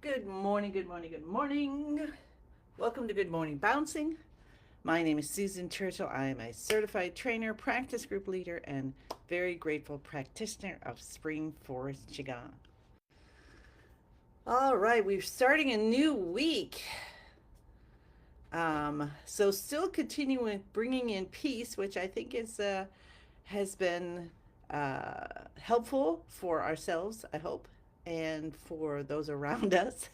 Good morning, good morning, good morning. Welcome to Good Morning Bouncing. My name is Susan Churchill. I am a certified trainer, practice group leader, and very grateful practitioner of Spring Forest Qigong. All right, we're starting a new week. So still continuing bringing in peace, which I think is has been helpful for ourselves, I hope, and for those around us.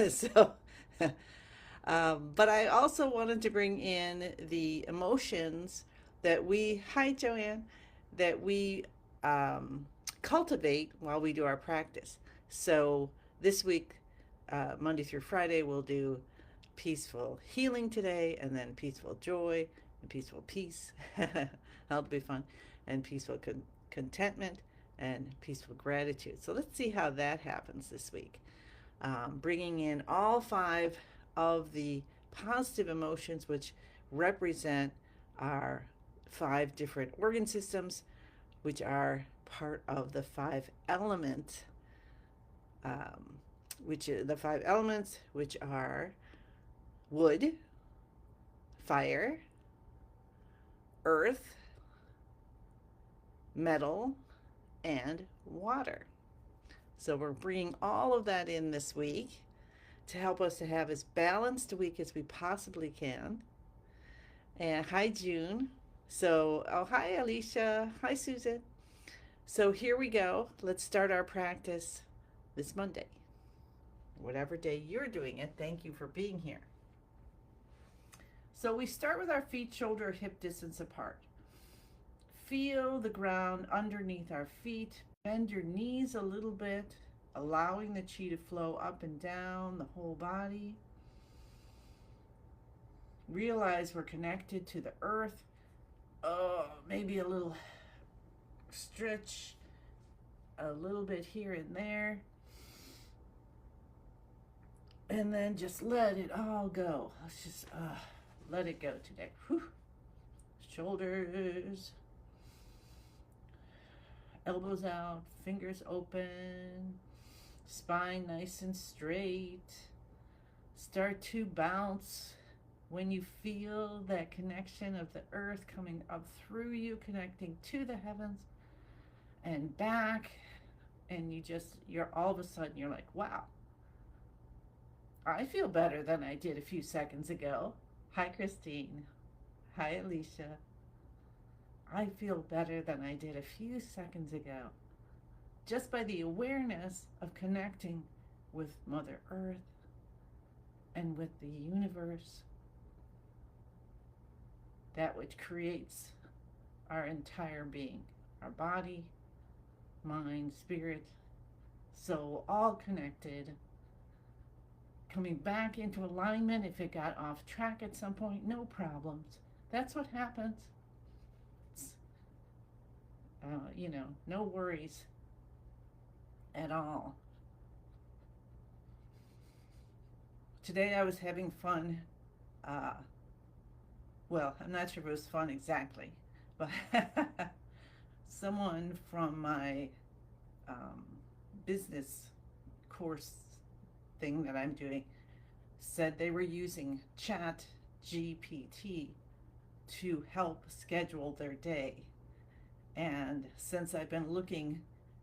so, but I also wanted to bring in the emotions that hi Joanne, that we um, cultivate while we do our practice. So this week, Monday through Friday, we'll do peaceful healing today, and then peaceful joy and peaceful peace. That'll be fun. And peaceful contentment and peaceful gratitude. So let's see how that happens this week. Bringing in all five of the positive emotions, which represent our five different organ systems, which are part of the five element, which are the five elements, which are wood, fire, earth, metal, and water. So we're bringing all of that in this week to help us to have as balanced a week as we possibly can. And hi, June. Hi, Alicia. Hi, Susan. So here we go. Let's start our practice this Monday. Whatever day you're doing it, thank you for being here. So we start with our feet shoulder hip distance apart. Feel the ground underneath our feet. Bend your knees a little bit, allowing the chi to flow up and down the whole body. Realize we're connected to the earth. Oh, maybe a little stretch, a little bit here and there. And then just let it all go. Let's just let it go today. Whew. Shoulders, elbows out, fingers open, spine nice and straight. Start to bounce when you feel that connection of the earth coming up through you, connecting to the heavens and back. And you're all of a sudden, you're like, wow, I feel better than I did a few seconds ago. Hi, Christine. Hi, Alicia. I feel better than I did a few seconds ago. Just by the awareness of connecting with Mother Earth and with the universe, that which creates our entire being, our body, mind, spirit, soul, all connected, coming back into alignment. If it got off track at some point, no problems. That's what happens. No worries at all. Today I was having fun. Uh, well, I'm not sure if it was fun exactly, but someone from my um, business course thing that I'm doing said they were using Chat GPT to help schedule their day. And since I've been looking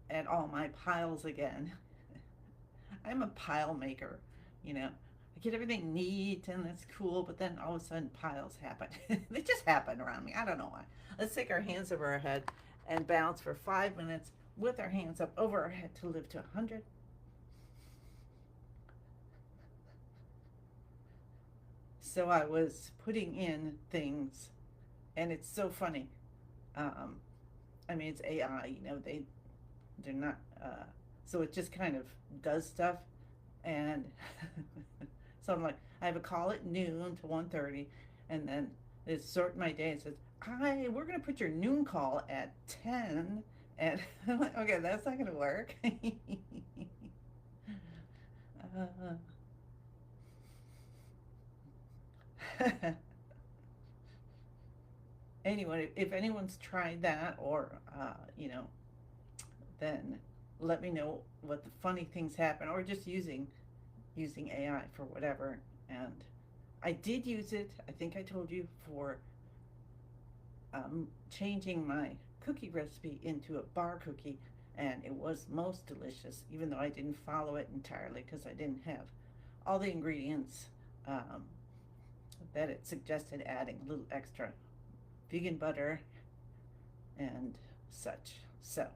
at all my piles again, I'm a pile maker, you know. I get everything neat and that's cool, but then all of a sudden piles happen. They just happen around me. I don't know why. Let's take our hands over our head and bounce for 5 minutes with our hands up over our head to live to 100. So I was putting in things, and it's so funny. Um, I mean, it's AI, they're not, so it just kind of does stuff. And so I'm like, I have a call at noon to 1:30, and then it sort my day and says, "Hi, we're gonna put your noon call at 10." And I'm like, okay, that's not gonna work. Anyway, if anyone's tried that, or then let me know what the funny things happen, or just using AI for whatever. And I did use it, I think I told you, for changing my cookie recipe into a bar cookie, and it was most delicious, even though I didn't follow it entirely because I didn't have all the ingredients um, that it suggested adding a little extra vegan butter and such. So,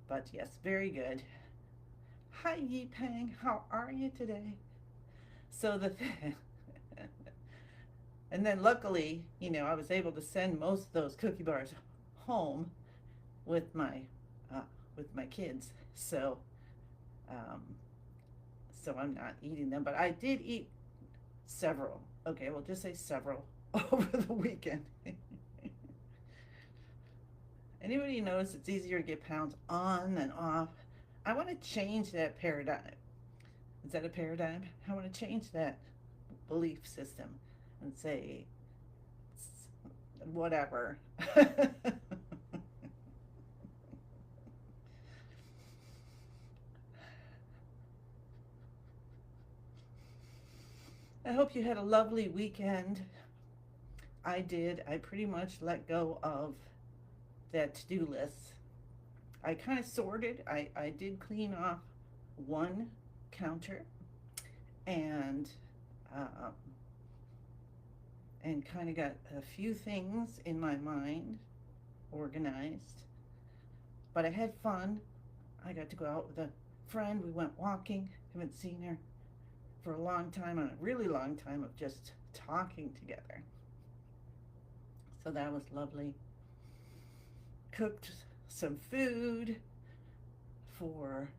but yes, very good. Hi, Yi Pang, how are you today? So and then luckily, I was able to send most of those cookie bars home with my uh, with my kids. Um, so I'm not eating them, but I did eat several. Okay, we'll just say several over the weekend. Anybody notice it's easier to get pounds on than off? I want to change that paradigm. Is that a paradigm? I want to change that belief system and say whatever. I hope you had a lovely weekend. I did. I pretty much let go of that to-do list. I kind of sorted. I did clean off one counter and um, and kind of got a few things in my mind organized. But I had fun. I got to go out with a friend. We went walking. Haven't seen her for a long time, and a really long time of just talking together. So that was lovely. Cooked some food for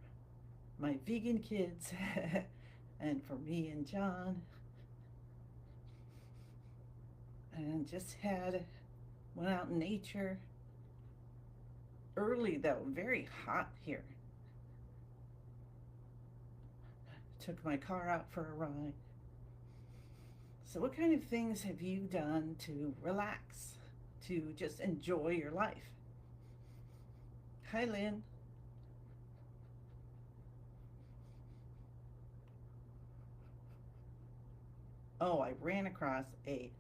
my vegan kids and for me and John. And just went out in nature early though, very hot here. Took my car out for a ride. So what kind of things have you done to relax, to just enjoy your life? Hi, Lynn. Oh, I ran across a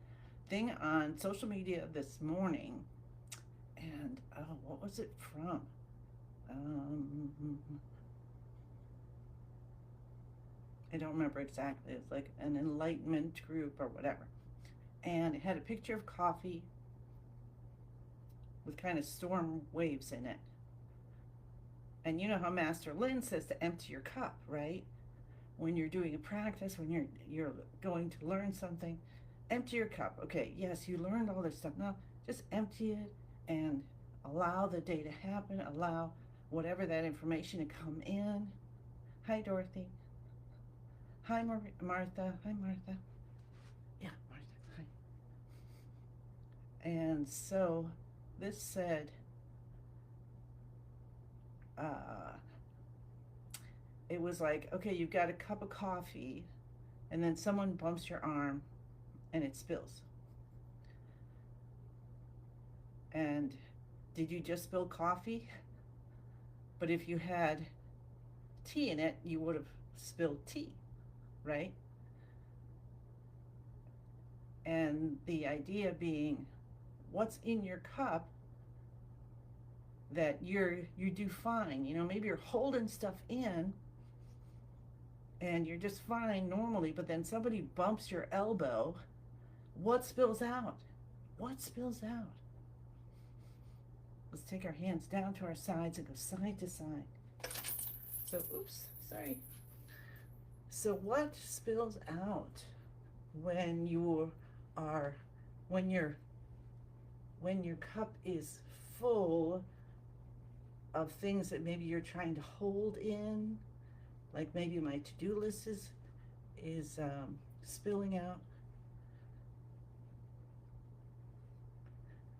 thing on social media this morning, and oh, what was it from? Um, I don't remember exactly. It's like an enlightenment group or whatever. And it had a picture of coffee with kind of storm waves in it. And you know how Master Lin says to empty your cup, right? When you're doing a practice, when you're going to learn something, empty your cup. Okay, yes, you learned all this stuff. Now just empty it and allow the day to happen. Allow whatever that information to come in. Hi, Dorothy. Hi, Martha. Hi, Martha. Yeah, Martha. Hi. And so this said, uh, it was like, okay, you've got a cup of coffee, and then someone bumps your arm and it spills. And did you just spill coffee? But if you had tea in it, you would have spilled tea, right? And the idea being, what's in your cup that you do fine. Maybe you're holding stuff in and you're just fine normally, but then somebody bumps your elbow. What spills out? What spills out? Let's take our hands down to our sides and go side to side. So, oops, sorry. So what spills out when you are when your cup is full of things that maybe you're trying to hold in, like maybe my to-do list is spilling out.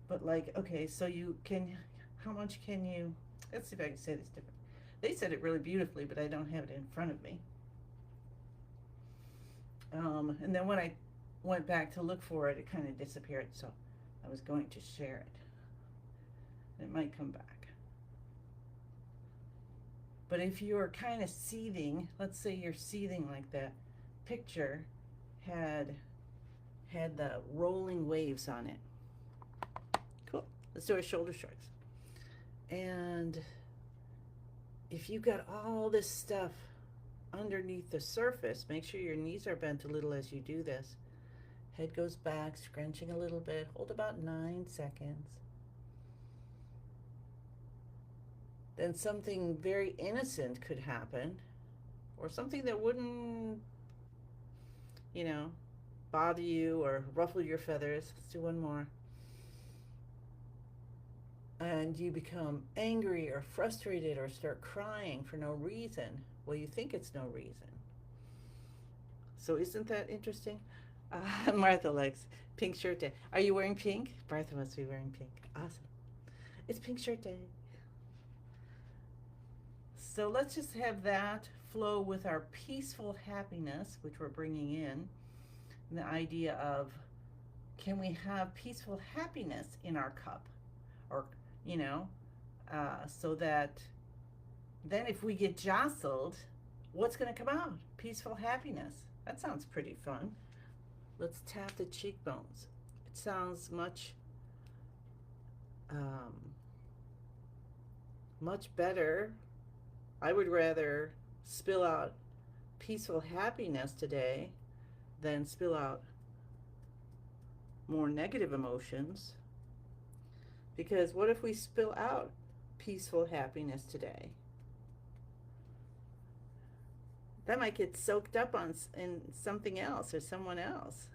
But like, okay, so how much can you, let's see if I can say this different. They said it really beautifully, but I don't have it in front of me. And then when I went back to look for it, it kind of disappeared, so I was going to share it. It might come back. But if you're kind of seething, let's say you're seething like that picture had the rolling waves on it. Cool. Let's do our shoulder shrugs. And if you've got all this stuff underneath the surface, make sure your knees are bent a little as you do this. Head goes back, scrunching a little bit. Hold about 9 seconds. Then something very innocent could happen, or something that wouldn't, bother you or ruffle your feathers. Let's do one more. And you become angry or frustrated or start crying for no reason. Well, you think it's no reason. So isn't that interesting? Martha likes pink shirt day. Are you wearing pink? Martha must be wearing pink. Awesome. It's pink shirt day. So let's just have that flow with our peaceful happiness, which we're bringing in. And the idea of, can we have peaceful happiness in our cup? Or, so that then if we get jostled, what's going to come out? Peaceful happiness. That sounds pretty fun. Let's tap the cheekbones. It sounds much better. I would rather spill out peaceful happiness today than spill out more negative emotions. Because what if we spill out peaceful happiness today? That might get soaked up in something else or someone else.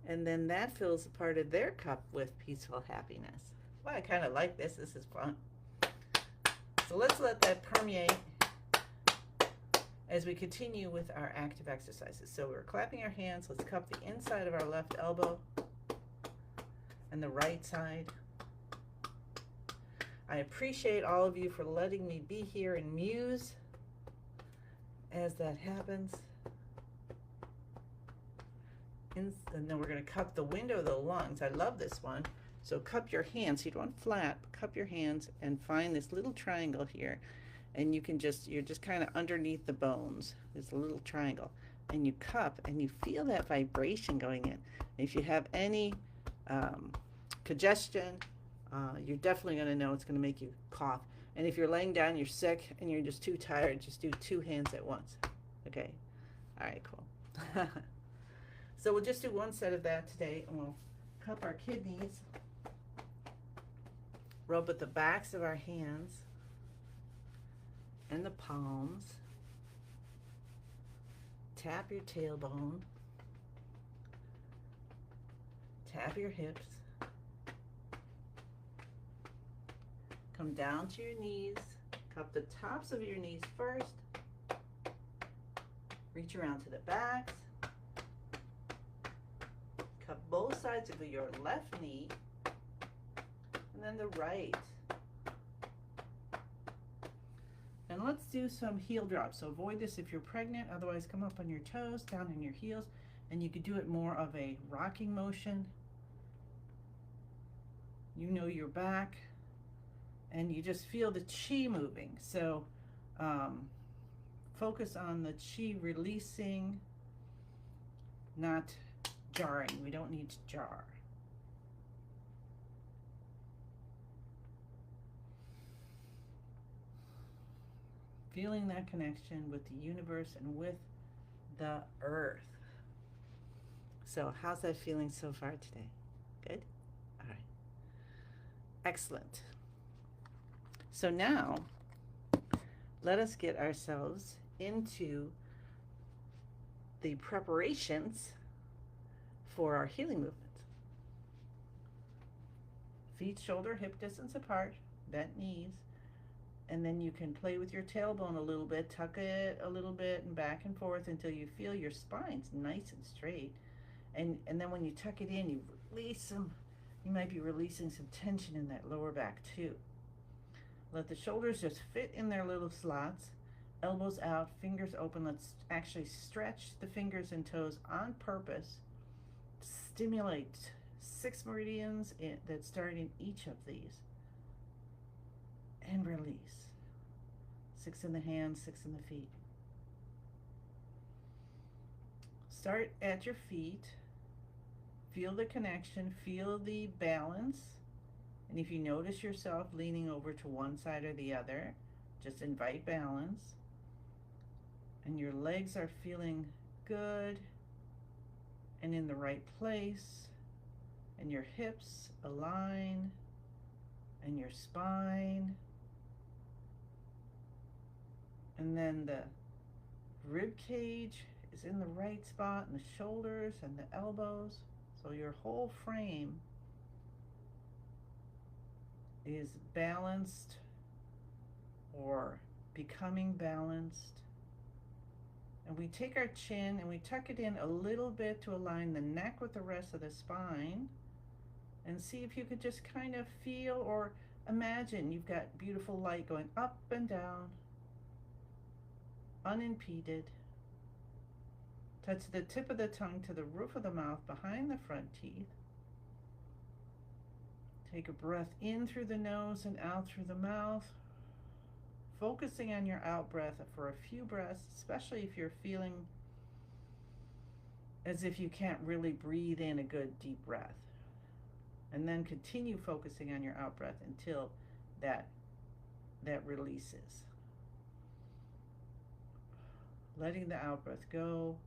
And then that fills a part of their cup with peaceful happiness. Well, I kind of like this. This is fun. So let's let that permeate as we continue with our active exercises. So we're clapping our hands. Let's cup the inside of our left elbow and the right side. I appreciate all of you for letting me be here and muse as that happens. And then we're going to cup the window of the lungs. I love this one. So cup your hands. You don't want flat, but cup your hands and find this little triangle here. And you're just kind of underneath the bones. There's a little triangle. And you cup and you feel that vibration going in. If you have any congestion, you're definitely going to know it's going to make you cough. And if you're laying down, you're sick, and you're just too tired, just do 2 hands at once. Okay? All right, cool. So we'll just do one set of that today, and we'll cup our kidneys, rub at the backs of our hands and the palms, tap your tailbone, tap your hips, come down to your knees, cup the tops of your knees first, reach around to the backs, cup both sides of your left knee, and then the right. And let's do some heel drops. So avoid this if you're pregnant, otherwise come up on your toes, down on your heels, and you could do it more of a rocking motion. You know your back, and you just feel the chi moving. So focus on the chi releasing, not jarring. We don't need to jar. Feeling that connection with the universe and with the earth. So how's that feeling so far today? Good? All right. Excellent. So now, let us get ourselves into the preparations for our healing movement. Feet shoulder hip distance apart, bent knees, and then you can play with your tailbone a little bit, tuck it a little bit and back and forth until you feel your spine's nice and straight. And then when you tuck it in, you release some, you might be releasing some tension in that lower back too. Let the shoulders just fit in their little slots, elbows out, fingers open. Let's actually stretch the fingers and toes on purpose. Stimulate 6 meridians that start in each of these. And release. 6 in the hands, 6 in the feet. Start at your feet. Feel the connection, feel the balance. And if you notice yourself leaning over to one side or the other, just invite balance. And your legs are feeling good and in the right place. And your hips align. And your spine. And then the rib cage is in the right spot, and the shoulders and the elbows. So your whole frame is balanced or becoming balanced. And we take our chin and we tuck it in a little bit to align the neck with the rest of the spine. And see if you could just kind of feel or imagine you've got beautiful light going up and down, unimpeded. Touch the tip of the tongue to the roof of the mouth behind the front teeth. Take a breath in through the nose and out through the mouth, focusing on your out breath for a few breaths, especially if you're feeling as if you can't really breathe in a good deep breath. And then continue focusing on your out breath until that releases. Letting the out breath go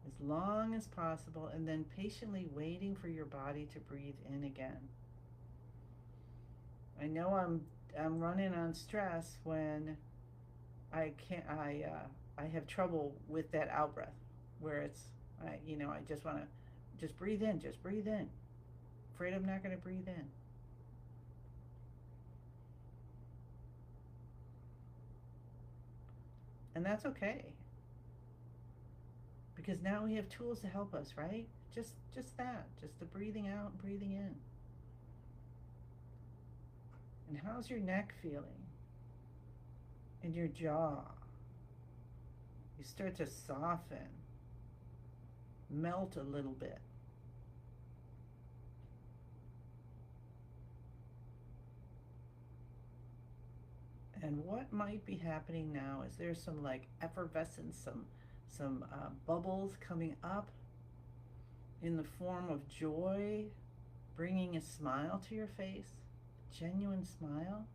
as long as possible, and then patiently waiting for your body to breathe in again. I know I'm running on stress when I have trouble with that out breath, where it's I just want to just breathe in, afraid I'm not going to breathe in. And that's okay, because now we have tools to help us, right? Just the breathing out and breathing in. And how's your neck feeling? And your jaw? You start to soften, melt a little bit. And what might be happening now is there's some like effervescence, some bubbles coming up in the form of joy, bringing a smile to your face, genuine smile.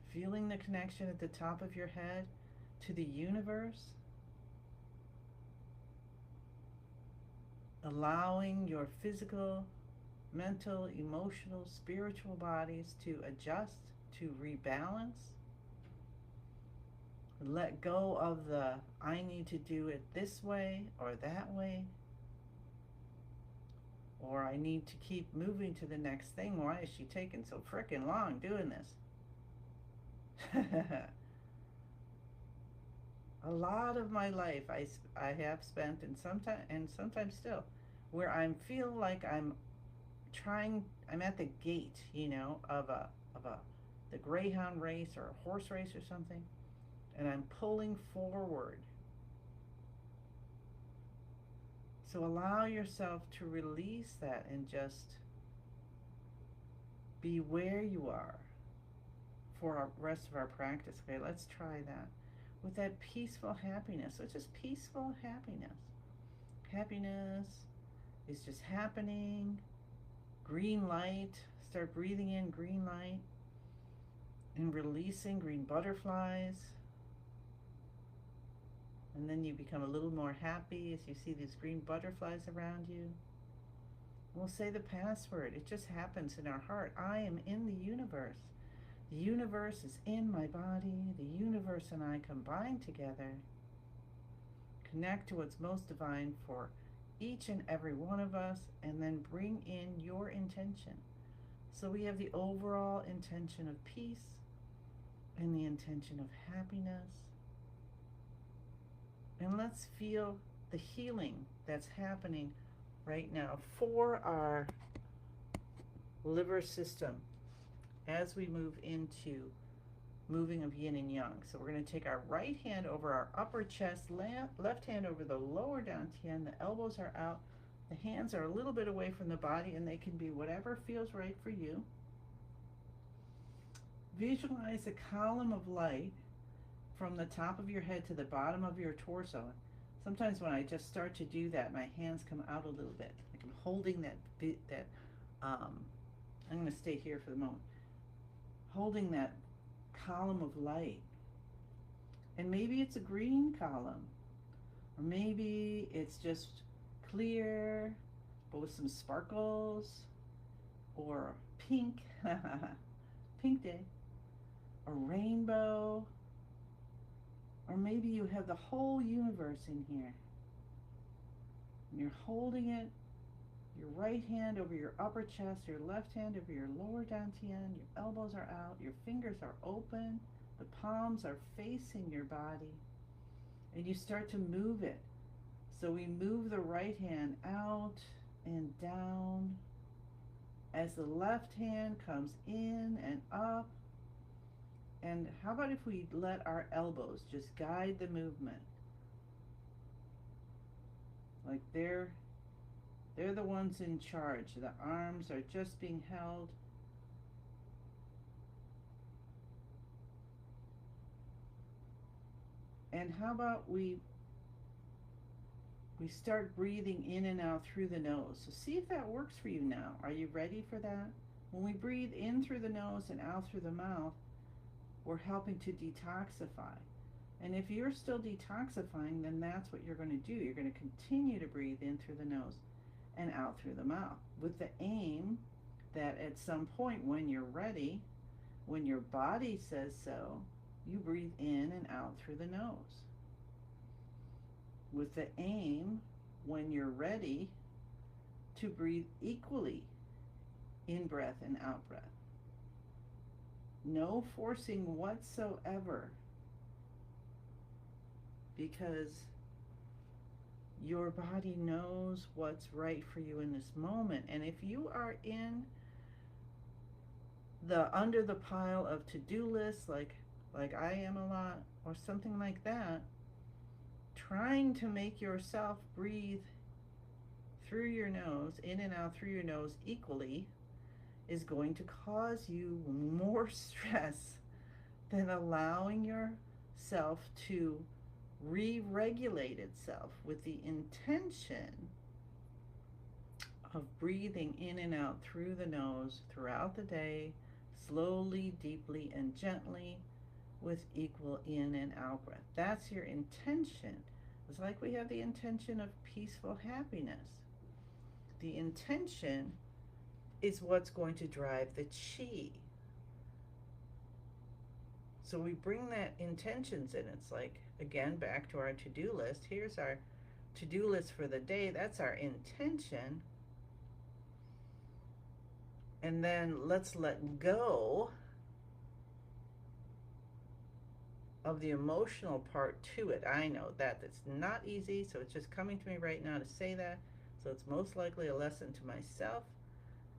Feeling the connection at the top of your head to the universe. Allowing your physical, mental, emotional, spiritual bodies to adjust, to rebalance. Let go of the I need to do it this way or that way, or I need to keep moving to the next thing. Why is she taking so frickin' long doing this? A lot of my life I have spent, and sometimes still, where I feel like I'm at the gate, of the greyhound race or a horse race or something, and I'm pulling forward. So allow yourself to release that and just be where you are for our rest of our practice. Okay, let's try that with that peaceful happiness. So it's just peaceful happiness. Happiness is just happening. Green light. Start breathing in green light and releasing green butterflies. And then you become a little more happy as you see these green butterflies around you. We'll say the password. It just happens in our heart. I am in the universe. The universe is in my body. The universe and I combine together. Connect to what's most divine for each and every one of us, and then bring in your intention. So we have the overall intention of peace and the intention of happiness. And let's feel the healing that's happening right now for our liver system as we move into moving of yin and yang. So we're going to take our right hand over our upper chest, left hand over the lower dantian, the elbows are out, The hands are a little bit away from the body, and they can be whatever feels right for you. Visualize a column of light from the top of your head to the bottom of your torso. Sometimes when I just start to do that, my hands come out a little bit. Like I'm holding I'm going to stay here for the moment. Holding that column of light. And maybe it's a green column. Or maybe it's just clear, but with some sparkles. Or pink. Pink day. A rainbow. Or maybe you have the whole universe in here. And you're holding it, your right hand over your upper chest, your left hand over your lower dantian, your elbows are out, your fingers are open, the palms are facing your body, and you start to move it. So we move the right hand out and down as the left hand comes in and up. And how about if we let our elbows just guide the movement? Like they're the ones in charge. The arms are just being held. And how about we start breathing in and out through the nose. So see if that works for you now. Are you ready for that? When we breathe in through the nose and out through the mouth, we're helping to detoxify. And if you're still detoxifying, then that's what you're going to do. You're going to continue to breathe in through the nose and out through the mouth, with the aim that at some point when you're ready, when your body says so, you breathe in and out through the nose. With the aim, when you're ready, to breathe equally in breath and out breath. No forcing whatsoever, because your body knows what's right for you in this moment. And if you are in the under the pile of to-do lists, like I am a lot, or something like that, trying to make yourself breathe through your nose, in and out through your nose equally, is going to cause you more stress than allowing yourself to re-regulate itself with the intention of breathing in and out through the nose throughout the day, slowly, deeply, and gently, with equal in and out breath. That's your intention. It's like we have the intention of peaceful happiness. The intention is what's going to drive the chi. So we bring that intentions in. It's like, again, back to our to-do list. Here's our to-do list for the day. That's our intention. And then let's let go of the emotional part to it. I know that it's not easy, so it's just coming to me right now to say that. So it's most likely a lesson to myself.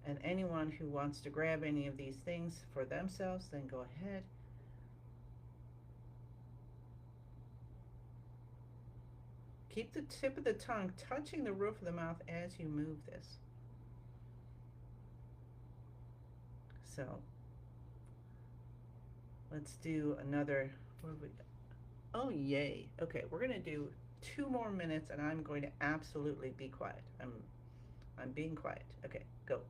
And anyone who wants to grab any of these things for themselves, then go ahead. Keep the tip of the tongue touching the roof of the mouth as you move this. So let's do another, what have we got? Oh, yay. Okay, we're going to do 2 more minutes, and I'm going to absolutely be quiet. I'm being quiet. Okay, go.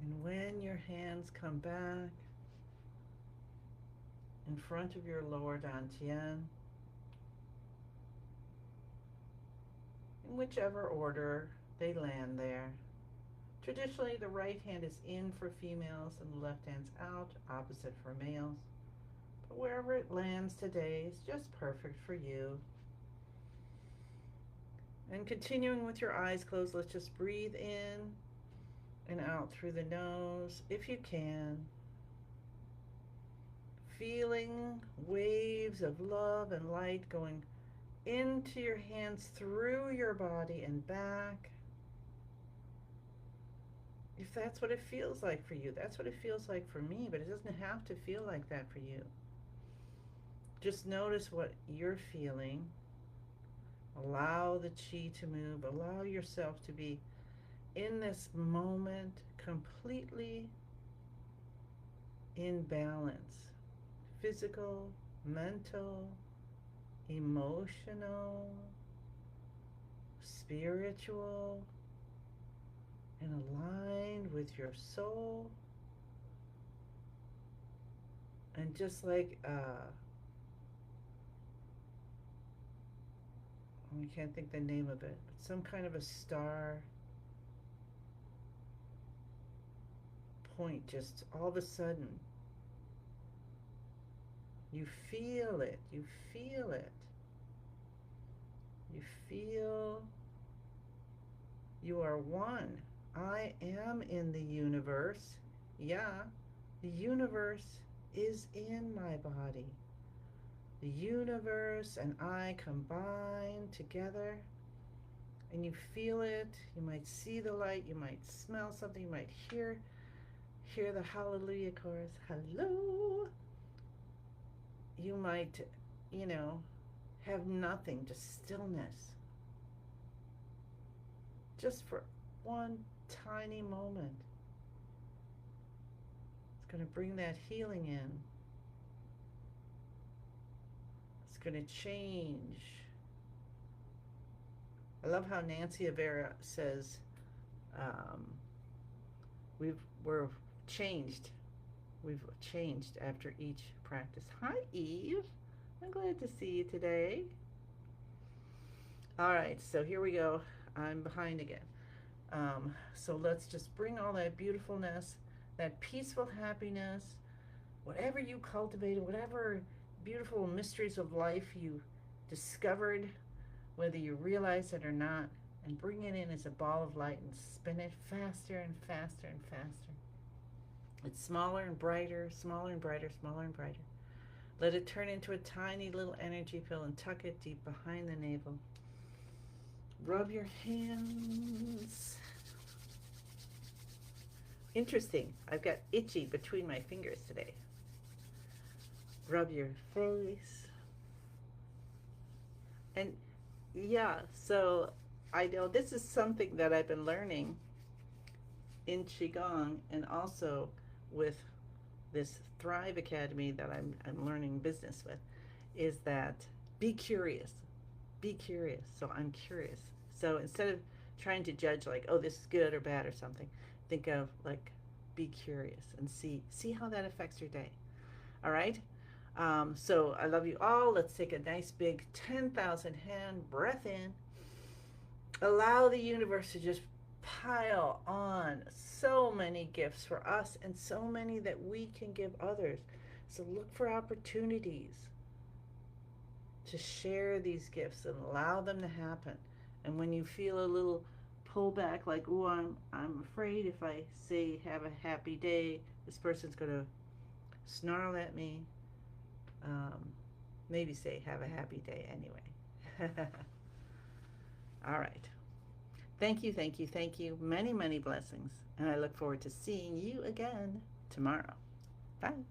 And when your hands come back in front of your lower dantian, in whichever order they land there. Traditionally, the right hand is in for females and the left hand's out, opposite for males. But wherever it lands today is just perfect for you. And continuing with your eyes closed, let's just breathe in and out through the nose if you can. Feeling waves of love and light going into your hands, through your body and back. If that's what it feels like for you, that's what it feels like for me, but it doesn't have to feel like that for you. Just notice what you're feeling. Allow the chi to move. Allow yourself to be in this moment completely in balance. Physical, mental, emotional, spiritual, and aligned with your soul. And just like I can't think the name of it, but some kind of a star point, just all of a sudden you feel it, you feel it, you feel you are one. I am in the universe. Yeah, the universe is in my body. The universe and I combine together, and you feel it. You might see the light, you might smell something, you might hear the hallelujah chorus, hello. You might, have nothing, just stillness. Just for one tiny moment. It's going to bring that healing in. It's going to change. I love how Nancy Avera says, we're changed. We've changed after each practice. Hi, Eve. I'm glad to see you today. All right, so here we go. I'm behind again. So let's just bring all that beautifulness, that peaceful happiness, whatever you cultivated, whatever beautiful mysteries of life you discovered, whether you realize it or not, and bring it in as a ball of light and spin it faster and faster and faster. It's smaller and brighter, smaller and brighter, smaller and brighter. Let it turn into a tiny little energy pill and tuck it deep behind the navel. Rub your hands. Interesting, I've got itchy between my fingers today. Rub your face. And yeah, so I know this is something that I've been learning in Qigong, and also with this Thrive Academy that I'm learning business with, is that be curious. Be curious. So I'm curious. So instead of trying to judge like, oh, this is good or bad or something, think of like, be curious and see how that affects your day. All right? So I love you all. Let's take a nice big 10,000 hand breath in. Allow the universe to just pile on so many gifts for us, and so many that we can give others. So look for opportunities to share these gifts and allow them to happen. And when you feel a little pullback, like, oh, I'm afraid if I say have a happy day, this person's going to snarl at me. Maybe say have a happy day anyway. All right. Thank you, thank you, thank you. Many, many blessings. And I look forward to seeing you again tomorrow. Bye.